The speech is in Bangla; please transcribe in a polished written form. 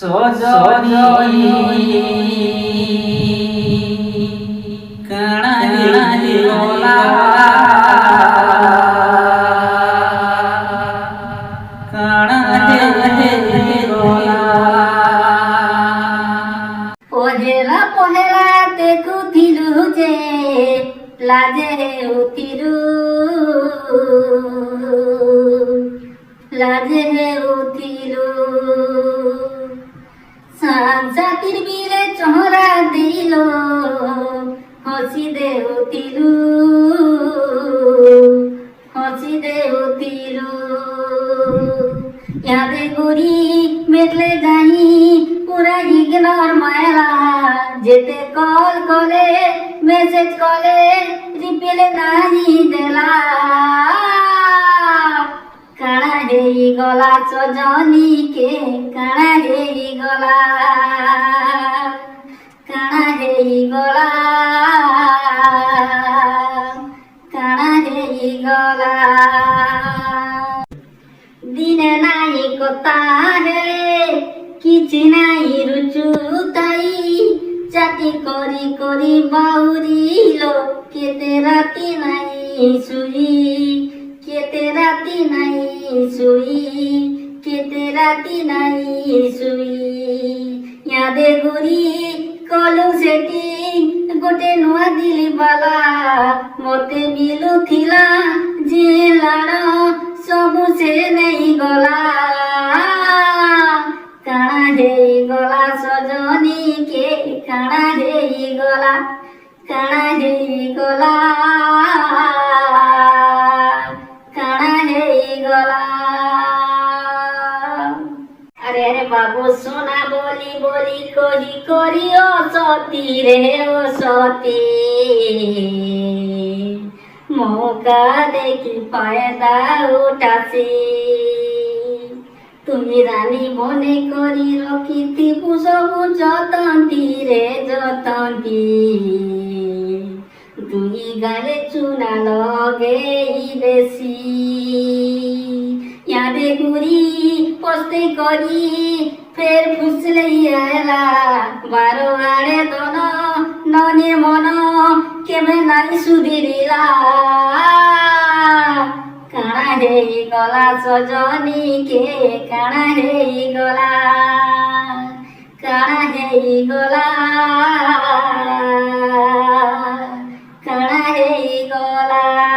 সজনী কানালি গলা কানালি গলা পহেলা পহেলা দেখুথিলু যে লাজে উঠিলু লাজে উঠিলু সাংসাতির বিলে চহরা দিল হসি দে উঠিলু হসি দে উঠিলু ইয়াদে গুরি মেটলে যাই পুরা ইগনোর মায়লা যেতে কল করে মেসেজ করে রিপ্লে নাই দেলা কাଣା হেই গলা সজনীকে কাଣା হেই গলা কাଣା হেই গলা কাଣା হেই গলা দিনে নাই কথা হে কিছু নাই রুচু তাই চাটি করি করি বাউরিল কেতে রাতি নাই শুই কেতে রাতি নাই শুই কেতে রাতি নাই শুই ইয়াদে গুরি কলু সেটি গোটে নুয়া দিলি বালা মতে মিলুথিলা যে লাড় ସବୁ ସେ ନେଇ ଗଲା କାଣା ହେଇଗଲା ସଜନୀ କେ କାଣା ହେଇଗଲା କାଣା ହେଇଗଲା କାଣା ହେଇଗଲା আরে আরে বাবু সোনা বলি বলি কহি করি ও সতী রে ও সতী মৌকা দেখি ফায়দা উঠাছি তুমি রানী মনে করি রখিথিবু সবু যতন্তি রে যতন্তি দুই গালে চুনা লগেই দেশি ইয়াদে গুরি পস্তে করি ফের ফুসলে এলা বারো আড়ে দন ননির মন কেবে নাই সুধিরিলা কাଣା ହେଇଗଲା ସଜନୀ କେ କାଣା ହେଇଗଲା କାଣା ହେଇଗଲା କାଣା ହେଇଗଲା